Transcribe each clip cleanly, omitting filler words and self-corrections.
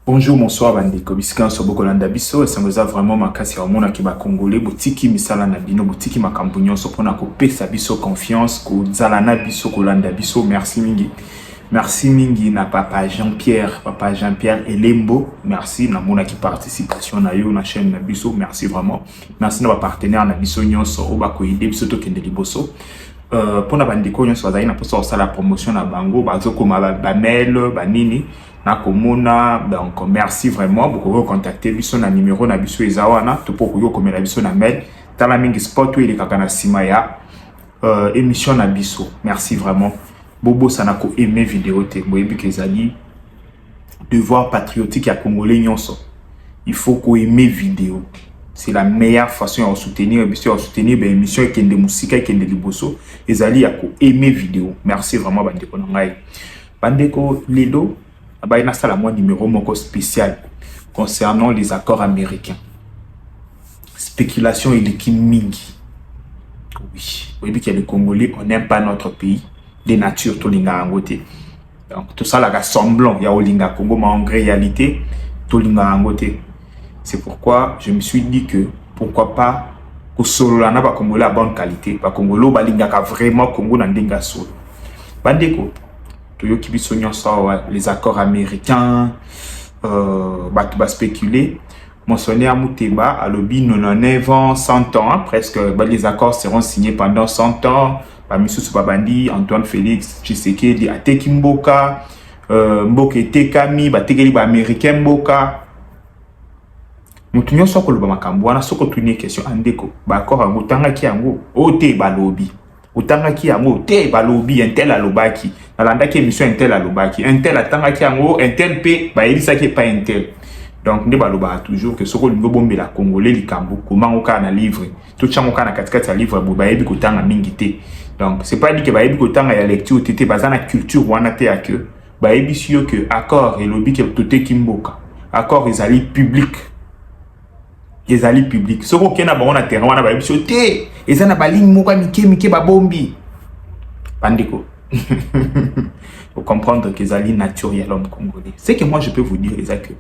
Bonjour, bonsoir, bandeko. Bisika so bokolanda biso, esangoza vraiment makasi ya mona ki ba congolais botiki misala na bino, botiki makambo nyonso pona ko pesa biso confiance, ko zala na biso kolanda biso. Merci mingi. Merci mingi na papa Jean-Pierre Elembo. Merci na mona ki participation na yo na chaîne na biso. Merci vraiment. Merci na ba partenaire na biso nyonso o ba ko aider biso to kende liboso. Pona bandeko nyonso bazali na poso la promotion na bango, bazoko ba mail, ba nini. Na komona, donc merci vraiment. Vous pouvez contacter biso na numéro na biso ezawana to pour yo komela biso na mail. Tala mingi sport ile kakana sima ya émission na biso. Merci vraiment. Bobo sanako aimer vidéo te. Boyebi kezali devoir patriotique ya congolais nyonso. Il faut ko aimer vidéo. C'est la meilleure façon de soutenir biso, soutenir ben émission kende musika kende liboso. Ezali ya ko aimer vidéo. Merci vraiment bandeko na ngai. Bandeko Lido il y a un numéro spécial concernant les accords américains. Spéculation et l'équipe mingi. Oui, oui, que les Congolais, on n'aime pas notre pays. Des natures, tout l'inga angote. Donc, tout ça, là, semblant, il y a au linga Congo, mais en réalité, tout l'inga angote. C'est pourquoi je me suis dit que, pourquoi pas, que solo là, n'a pas Congolais à bonne qualité. Pas Congolais, bah, l'inga vraiment Congo n'a n'inga solo. Bandeko. Les accords américains, bah spéculer. Mentionné à Mouteba, à l'obi 99 ans, 100 ans, presque, les accords seront signés pendant 100 ans. M. Soubabandi, Antoine Félix, Tshisekedi, Ateki Mboka, Mboke Tekami, Bategeli américain Mboka. Moutunyo soko loba makambo, wana soko tuni question andeko, ba accord ango tanga ki ango, ote balobi. Utanga ki yango te balobi intel alobaki nalanda ki émission intel alobaki intel atanga ki yango intel pe ba elisa ki pas intel donc ne baloba toujours que soko lingo bombe la congolais likambo comment oka na livre to chango kana katikati ya livre bo ba yebi ko tanga mingi te donc c'est pas dit que ba yebi ko tanga ya lecture tete bazana culture wana te ya que ba yebi sio que accord et lobby ke tote kimboka accord ezali public ezali public soko kena ba on terrain wana ba yebi sio te ezana ba ligne moko mike ba bombi bandeko. Pour comprendre que ezali nature ya l'homme congolais. Ce que moi je peux vous dire c'est que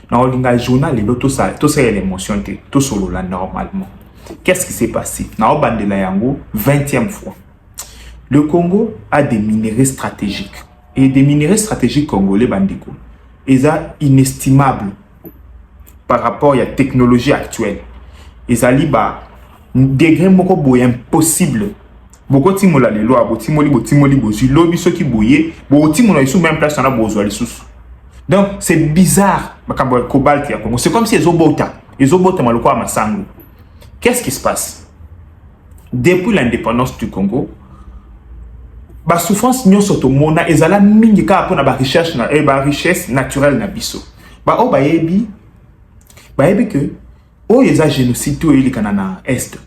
dans le journal et tout ça l'émotion tout solo là normalement. Qu'est-ce qui s'est passé? Dans bandela yango 20e fois. Le Congo a des minéraux stratégiques et des minéraux stratégiques congolais bandeko. Eza inestimable par rapport à la technologie actuelle. Ezali ba degré moko boye impossible. Beaucoup timola les lois, botimoli bozu lobi ceux qui bouillé, botimola ils sont même place on a besoin les sous. Donc c'est bizarre bakabo cobalt ya Congo. C'est comme si ils ont maloko à masango. Qu'est-ce qui se passe? Depuis l'indépendance du Congo, ba souffrance nyonso to mona ezala mingi ka pona ba recherche na ba richesse naturelle na biso. Ba o bayebi que oh yeza génocide to eli kanana est.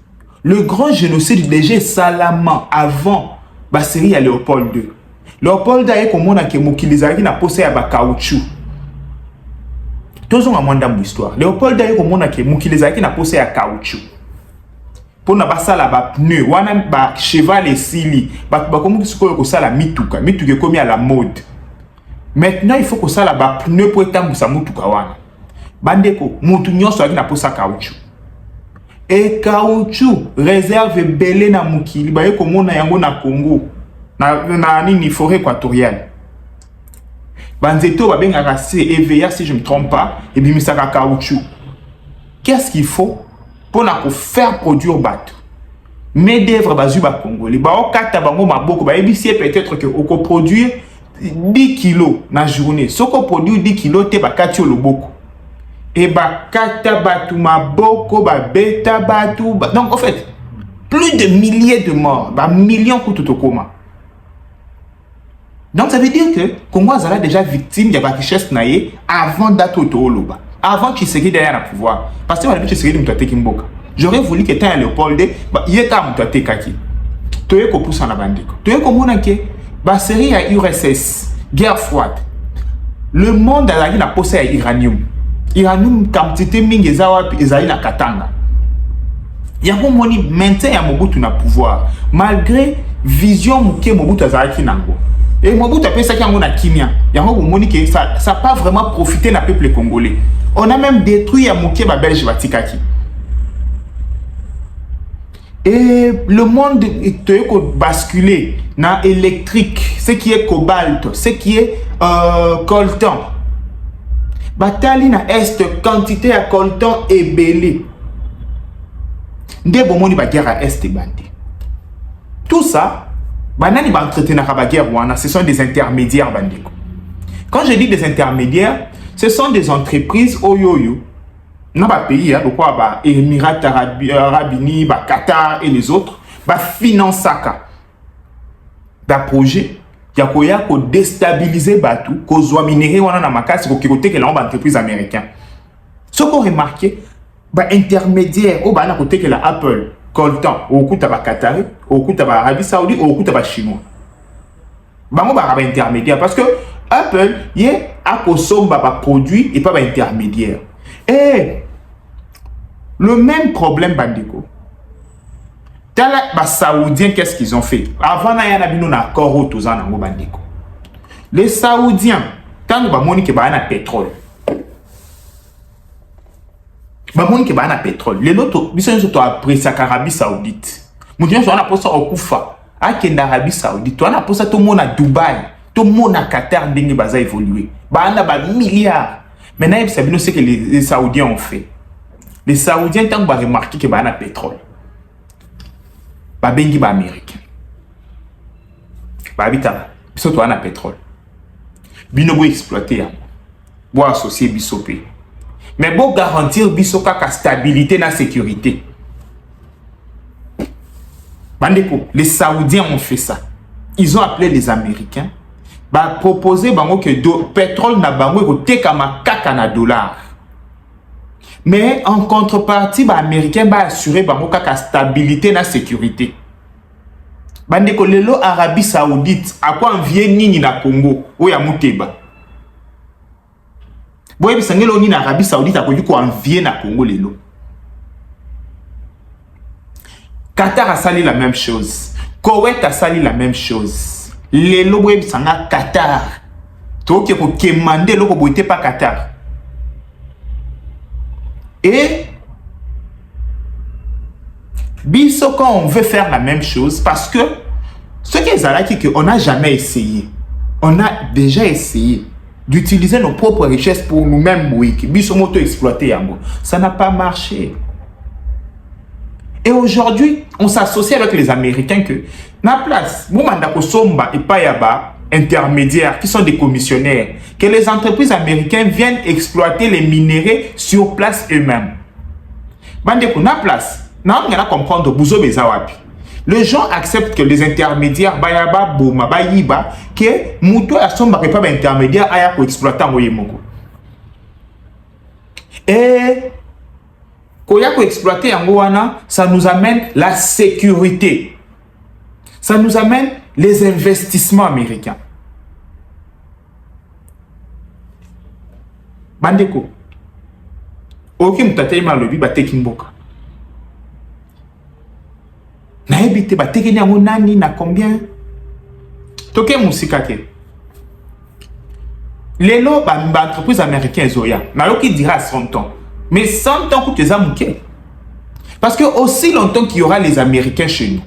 Le grand génocide déjà Salaman avant la série à Léopold II. Léopold II comme on a que mokilizaki na posé à ba caoutchouc. Tous ont amanda mon histoire. Léopold II comme on a que mokilizaki na posé à caoutchouc. Pour na ba sala ba pneu, wana ba cheval et sili, ba comme ko sala mituka comme à la mode. Maintenant il faut que ça la ba pneu pour etambusa mutuka wana. Bandeko, mutu nyonso aki na posa caoutchouc. Et caoutchouc réserve belé na mukili baye komona yango na Congo na nini forêt équatoriale banzeto ba benga racé EVA si je me trompe pas et bimisaka caoutchouc. Qu'est-ce qu'il faut pour na ko faire produire bateau mais d'œuvre bazu ba congolais ba okata bango maboko ba ebisi peut-être que oko produire 10 kilos na journée soko produire 10 kilos te ba kati loboko. Et ba kata batu maboko ba beta batu donc en fait plus de milliers de morts ba millions kututokoma. Donc ça veut dire que Congo a déjà victime de la richesse naie avant d'Atotoloba, avant qu'il se derrière le pouvoir. Parce que on se mutate kimboka. J'aurais voulu que tant Léopold il était mutate kaki. Toye ko poussa na bandeko. Toye ko mona ke Ba série à URSS, guerre froide. Le monde a na posé à uranium. Uranium quantité mingi ezawa ezali na Katanga. Yango moni maintien ya Mobutu na pouvoir malgré vision muke Mobutu azalaki nango. Et Mobutu appelle ça qui yango na kimia. Yango moni que ça pas vraiment profité na peuple congolais. On a même détruit ya muke ba Belge batikaki. Et le monde est basculé dans électrique, ce qui est cobalt, ce qui est coltan. Batali na est quantité à coltan et belé. Nde bomoni ba guerre à est bande. Tout ça, banani ba entretenir ba guerre wana, ce sont des intermédiaires bandeko. Quand je dis des intermédiaires, ce sont des entreprises oyoyo. Dans les pays, pourquoi Émirats Arabes Unis, Qatar et les autres, financent ça. Dans le projet, il y a déstabiliser Batou, qu'on soit minéré ou na makasi, qu'on côté que l'entreprise américaine. Ce qu'on remarqué, intermédiaire, au bas côté que la Apple, Coltan, au coup de Qatar, au coup de Arabie Saoudite, au coup de Chinois. Intermédiaire parce que Apple, il est à consommer produit et pas intermédiaire. Et le même problème, Bandeko. Les Saoudiens, qu'est-ce qu'ils ont fait? Avant, il y a un accord au Bandeko. Les Saoudiens, quand ils ont dit pétrole, pétrole, les autres, ils sont après ça l'Arabie Saoudite. Nous disons, on a posé au Koufa, à l'Arabie Saoudite, on a posé tout le monde à Dubaï, tout le monde à Qatar, il a évolué. On a milliards. Maintenant, vous savez ce que les Saoudiens ont fait. Les Saoudiens, tant qu'ils ont remarqué qu'il y a un pétrole, ils sont américains. Ils sont un pétrole. Ils ont exploité. Ils ont associé Bissopé. Mais pour garantir la stabilité et la sécurité. Les Saoudiens ont fait ça. Ils ont appelé les Américains. Proposer que le pétrole n'a pas $4. Mais en contrepartie, les Américains vont assurer la stabilité et la sécurité. L'Arabie Saoudite, à quoi vient Nini na Congo, ou ya Mouteba. Boye bisangelo ni na Arabie Saoudite, à quoi vient na Congo lelo. Qatar a sali la même chose. Koweït a sali la même chose. Lelo boye bisanga Qatar. Toki ko kemande loko boite pas Qatar. Et biso quand on veut faire la même chose, parce que ce qui est on n'a jamais essayé. On a déjà essayé d'utiliser nos propres richesses pour nous-mêmes. Biso moto exploiter yango. Ça n'a pas marché. Et aujourd'hui, on s'associe avec les Américains que na place, Moumandako Somba et Payaba, intermédiaires qui sont des commissionnaires, que les entreprises américaines viennent exploiter les minéraux sur place eux-mêmes. Bandeko na place, na on va comprendre Bouzo Bezawapi. Les gens acceptent que les intermédiaires Bayaba, Bouma, Bayiba, que Mouto a son pas intermédiaire aya pour exploiter Moyemoko. Et Koya pour exploiter Angoana, ça nous amène la sécurité. Ça nous amène les investissements américains. Bandeko. Ok, mutatai malobi bateki mboka. Na ebite bateki nyango nani na combien? Toke musikate. Lelo ba entreprise américaine zoya. Na loki dira 100 ans. Mais 100 ans coûte ça mouké. Parce que aussi longtemps qu'il y aura les Américains chez nous,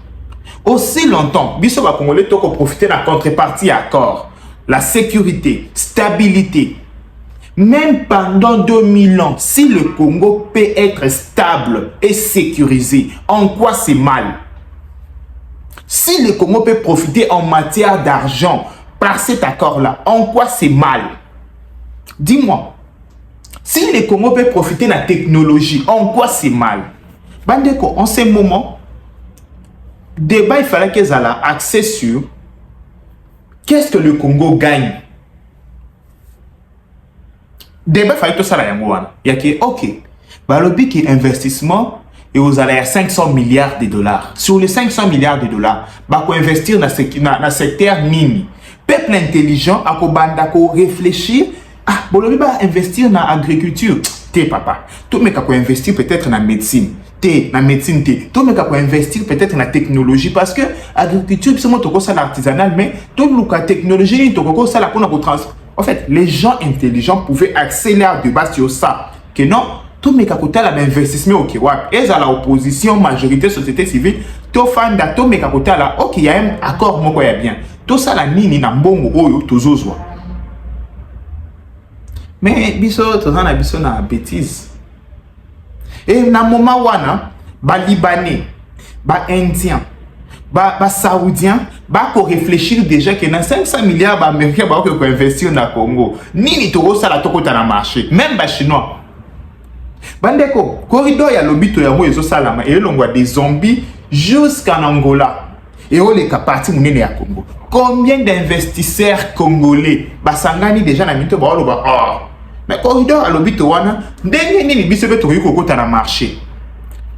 aussi longtemps, biso va Congolais toko profiter de la contrepartie accord, la sécurité, stabilité. Même pendant 2000 ans, si le Congo peut être stable et sécurisé, en quoi c'est mal? Si le Congo peut profiter en matière d'argent par cet accord-là, en quoi c'est mal? Dis-moi. Si le Congo peut profiter de la technologie, en quoi c'est mal? Bandeko, en ce moment, débat, il fallait qu'ils aient accès sur qu'est-ce que le Congo gagne. Débat, il fallait que ça la yangouana. Il y a que, ok, balobi qui investissement, et aux aléas 500 milliards de dollars. Sur les 500 milliards de dollars, bah ko investir dans secteur nini. Peuple intelligent a ko banda ko réfléchir, ah bolobi ba investir dans agriculture. Té papa, tout mec a ko investir peut-être dans médecine. Té na médecine té. Tout mec a ko investir peut-être dans technologie parce que agriculture c'est moi to ça l'artisanal mais tout la technologie to ko ça la pour na trans. En fait, les gens intelligents pouvaient accélérer le débat sur ça. Que non, tout mec a côté l'investissement ok ouais. Et à l'opposition majorité société civile, tout fan da tout mec a côté là ok il y a un accord moko ya bien. Tout ça la nini na mbongo oyo tozozwa. Mais biso tozana biso na bêtise. Et na moment wana ba libanais, ba indien, ba saoudien, ba ko réfléchir déjà que dans 500 milliards ba américains ba ko investir na Congo. Nini to ça la tokota na marché, même ba chinois. Bandeko, corridor ya lobito ya moyo salama et longwa des zombies jusqu'en Angola. Et on les parti munene ya Congo. Combien d'investisseurs congolais basangani déjà na mito ba loba ah. Mais corridor ya lobito wana ndenge nini biso beto ko kota na marché.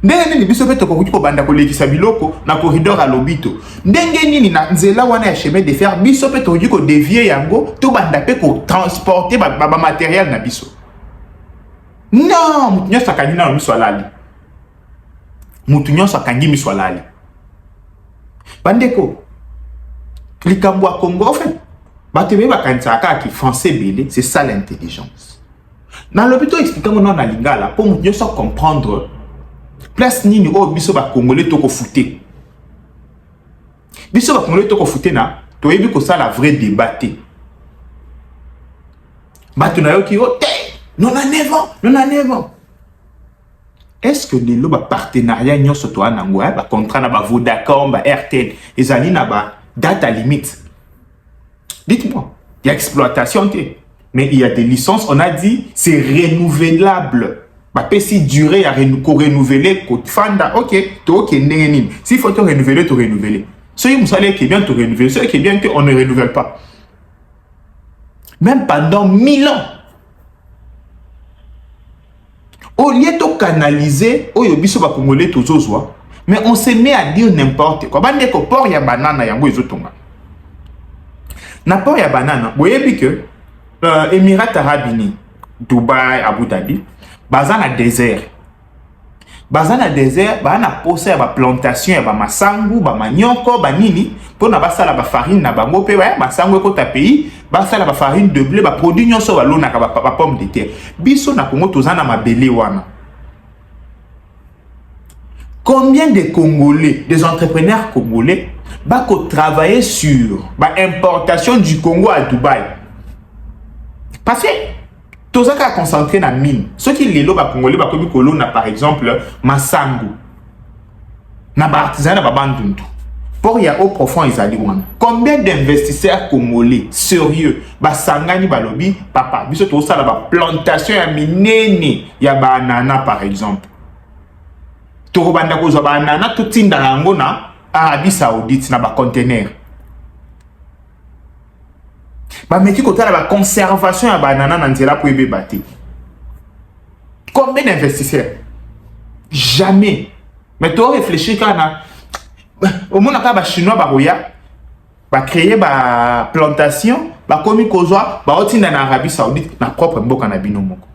Ndenge nini biso beto ko banda ko lekisa biloko na corridor ya lobito. Ndenge nini na nzela wana ya chemin de fer biso beto ko dévier yango to banda pe ko transporter ba matériel na biso. Non, mutunyo sakangi na miso alali. Mutunyo sakangi miso alali. Bandeko, likambo ya Congo en fait. Batebe bakantsaka ki français belé, c'est ça l'intelligence. Dans l'hôpital expliquant mon na lingala pour mutunyo sa comprendre place nini o biso ba congolais to ko fouté. Biso ba congolais to ko fouté na, to yebi ko ça la vraie débatté. Batuna yo ki o te non en avant. Est-ce que les loba partenariat nyo soto anangwa ba contrat na ba Vodacom ba RTL ezali na ba date limite? Dites-moi, il y a exploitation mais il y a des licences, on a dit c'est renouvelable. Ba pesi durée à renouveler ko fanda OK, to OK ndengenini. S'il faut te renouveler, to renouveler. Celui qui est bien te renouveler, celui qui est bien que on ne renouvelle pas. Même pendant 1000 ans. Au lieu de canaliser, mais on se met à dire n'importe quoi. Bande ko port ya banana yango ezotonga. Na port ya banana, vous voyez que Émirats Arabes Unis, Dubaï, Abu Dhabi, bazana désert. Bazana désert, ba na posa ya ba plantation ya ba masangu, ba manyoko, ba nini, pour na basala ba farine na bango pe ba masangu ko ta pays, basala ba farine de blé, ba produit nyonso ba lona ka ba pomme de terre. Biso na Congo tozana mabele wana. Combien de Congolais, des entrepreneurs congolais, ba ko travailler sur ba importation du Congo à Dubaï? Parce que tout ça qui concentré dans la mine. Ceux qui les loba congolais, ba kobi kolo na par exemple masangu, na ba artisan na ba bandundu. Pour y a au profond ils wana. Combien d'investisseurs congolais sérieux ba sangani ba lobi papa biso to ça la ba plantation ya minene ya ba anana par exemple. To banda ko zo ba anana to tinda yango na Arabie Saoudite na ba conteneur. Ba meki ko tala ba conservation ya banana na nzela pour ebe baté. Combien d'investisseurs? Jamais. Mais tu réfléchis quand au monde ka ba chinois ba roya ba créer ba plantation ba komi kozwa ba otinda na Arabie Saoudite na propre mboka na bino moko.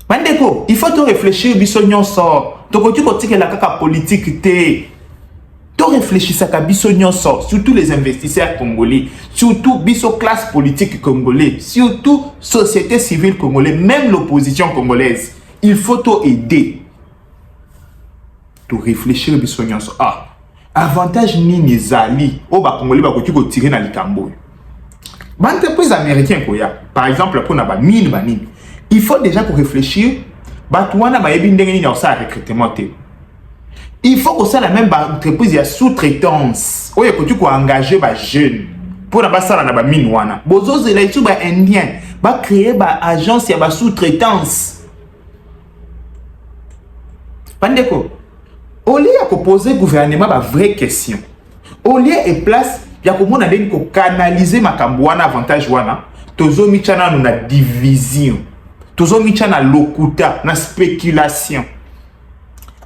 Bandeko, il faut te réfléchir biso nyonso. Tokoki ko tikela kaka politique te. To réfléchir ça ka biso nyonso, surtout les investisseurs congolais, surtout biso classe politique congolais, surtout société civile congolaise, même l'opposition congolaise. Il faut te aider. To réfléchir biso nyonso. Ah, avantage nini zali o ba congolais ba koki ko tirer na likambo. Ba entreprise américaine ko ya, par exemple pour na ba mine ba nini. Il faut déjà qu'on réfléchir ba tuana ba yebi ndenge nini ya ça recrutement te. Il faut que ça la même entreprise ya sous-traitance. Oye ko tu ko engager ba jeune pour na ba sala na ba mine wana. Bozo zela itu ba indien ba créer ba agence ya ba sous-traitance. Pandeko. Au lieu de poser au gouvernement la vraie question, au lieu de place, il y a comment on a canaliser ma cambouana avantage wana, tozo michana na division, tozo michana lokuta, na spéculation.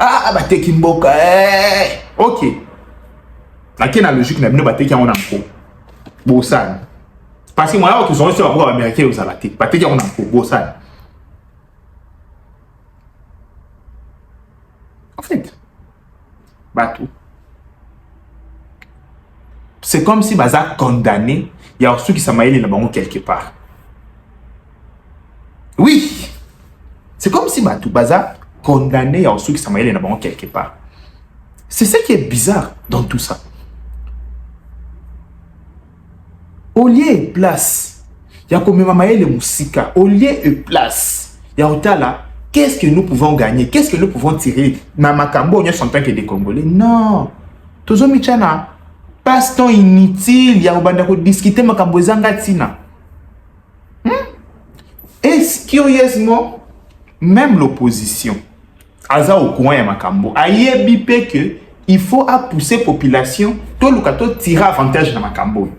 ah bateki mboka ok nakei na logique na bino bateki yango na mpo bosani parce que moi qui sont sur la américaine aux alaté bateki yango na mpo bosani en fait bateau c'est comme si baza condamné il y a ceux qui s'amaillent là-bas quelque part oui c'est comme si bateau baza condamné il y a ceux qui s'amaillent là-bas quelque part c'est ce qui est bizarre dans tout ça au lieu et place il y a comme mamaye le musika au lieu et place il y a otala qu'est-ce que nous pouvons gagner qu'est-ce que nous pouvons tirer na makambo on en tant que des Congolais non tozo michana passe-temps inutile, il y a un discuter makambo ezanga tina. Et curieusement, même l'opposition, aza au coin ya makambo, ayebi pe que il faut pousser population, to lukato tirer avantage na makambo.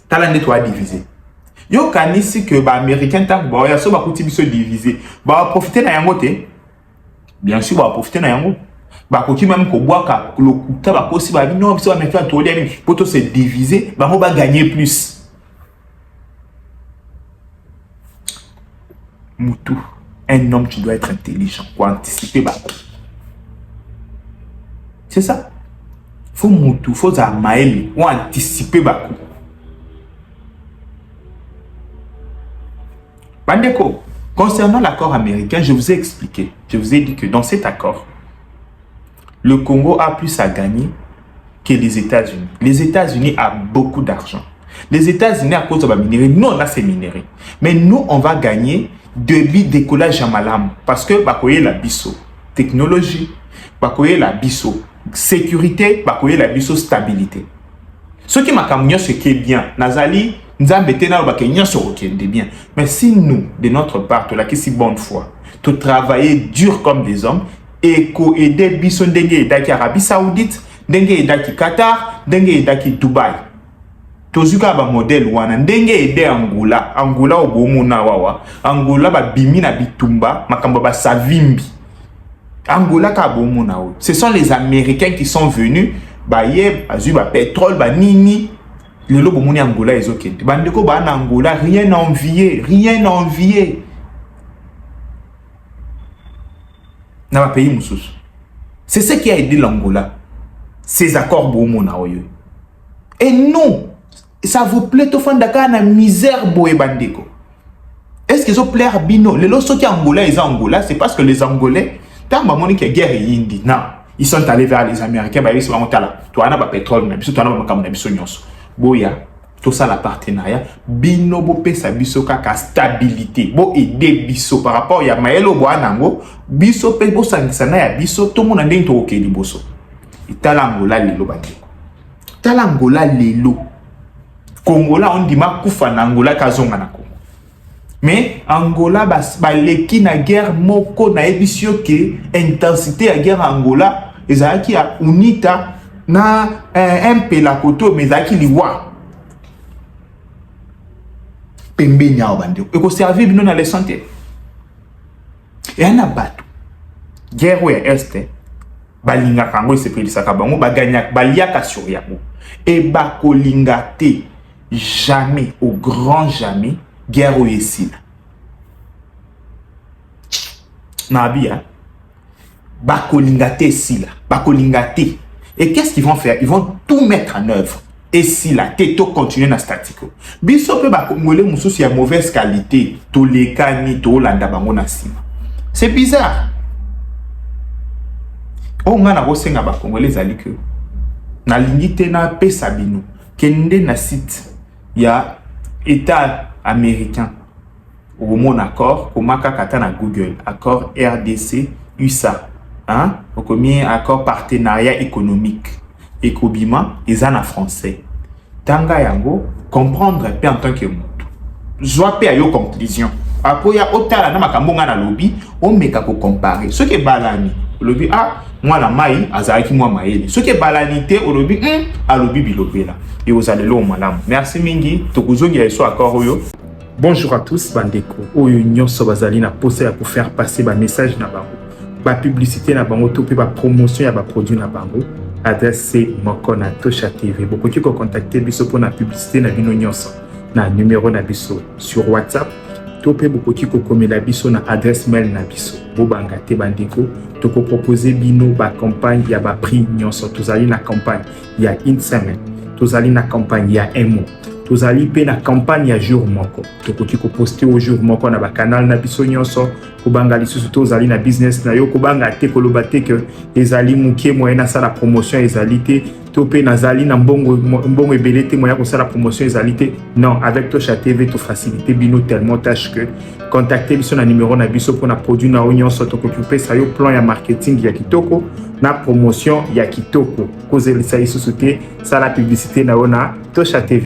Talande toi diviser. Yo kanisi que ba américain tank ba ya so ba kuti biso diviser. Ba profiter na yango te. Bien sûr ba profiter na yango. Bakoki même ko boaka lokuta bakosi ba non biso ba mettre to liami poto se diviser ba mo ba gagner plus. Moutou, un homme tu dois être intelligent pour anticiper ba. C'est ça. Faut moutou, faut za maele ou anticiper ba. Bandeko, concernant l'accord américain, je vous ai expliqué, je vous ai dit que dans cet accord le Congo a plus à gagner que les États-Unis. Les États-Unis ont beaucoup d'argent. Les États-Unis, à cause de la minerie, nous, on a ces minerais. Mais nous, on va gagner de décollage à malam. Parce que, bakoye la biso, technologie, bakoye la biso, sécurité, bakoye la biso, stabilité. Ce qui m'a camionné, ce qui est bien, Nazali, nous avons été dans le bien. Mais si nous, de notre part, la qui si bonne foi, de travailler dur comme des hommes, et aider biso ndenge edaki Arabie Saoudite, ndenge edaki Qatar, ndenge edaki Dubaï. Tozuka ba modèle wana ndenge aider Angola obomona wawa. Angola ba bimi na bitumba, makambo ba savimbi. Angola ka bomona o. Ce sont les Américains qui sont venus ba yeb azu ba pétrole ba nini. Lelo bomoni Angola ezokende. Bandeko ba na Angola rien à envier, rien à envier. Dans le pays moussous. C'est ce qui a aidé l'Angola. Ces accords Boumona. Et non, ça vous plaît au fond de la misère boé bandeko. Est-ce que ça plaît à Bino? Les lorsqu'ils sont Angola, ils sont Angola, c'est parce que les Angolais, tant que la guerre est indi, non, ils sont allés vers les Américains, ils sont allés là. Tu as un pétrole, tu as un boya. Tout ça la partenariat bino bo pesa biso kaka stabilité bo aider biso par rapport ya maelo bo anango biso pe bo sangisana ya biso to mona ndenge to okeli boso itala Angola lelo bandeko tala Angola lelo Kongola on dima kufa na Angola kazonga na Kongo mais Angola ba leki na guerre moko na ebisio ke intensité ya guerre Angola ezaki ya unita na un peu la koto mais zaki liwa pembe nyao bandeko eko servir bino na les santé et ana bato guerre ya este balinga kango sepelisaka bango baganya baliaka sur yango et bakolinga te jamais au grand jamais guerre esila nabia bakolinga te sila bakolinga te et qu'est-ce qu'ils vont faire? Ils vont tout mettre en œuvre. Et si la tête continue na statico. Biso pe ba Congolais mususu ya mauvaise qualité, to leka ni to landa bango na sima. C'est bizarre. On a bosenga ba Congolais zali que na lingite na pesa bino kende na site ya état américain au mon accord komaka kata na Google accord RDC USA hein au commis accord partenariat économique ekobima eza na français tanga yango comprendre pe en tant que moto joie pe ayo conclusion après ya otala na makambo nga na lobby o meka ko comparer ce que balani lobby ah moi la mai azaki moi maele ce que balani te o lobby a lobby bilobela et aux alelo malamu merci mingi tokuzongi ya so accord oyo. Bonjour à tous bandeko oyo nyonso bazali na posa ya pour faire passer ba message na bango ba publicité na bango to pe ba promotion ya ba produit na bango, adresse c'est moko na Tosha TV. Bokoki ko contacter biso pour na publicité na bino nyonso na numéro na biso sur WhatsApp. To pe bokoki ko komela biso na adresse mail na biso. Bobanga te bandeko to ko proposer bino ba campagne ya ba prix nyonso. Tozali na campagne ya une semaine. Tozali na campagne ya un mois. Tozali pe na campagne ya jour moko. Tokoki ko poster au jour moko na ba canal na biso nyonso. Kobanga lisusu tozali na business na yo kobanga te koloba te que ezali mukie moyen na sala promotion ezali te to pe nazali na mbongo ebele te moyen ko sala promotion ezali te. Non, avec Tosha TV to faciliter bino tellement tâche que contacter biso na numéro na biso pour na produit na nyonso tokoki pesa yo plan ya marketing ya kitoko na promotion ya kitoko kozelisa lisusu te sala publicité na ona Tosha TV.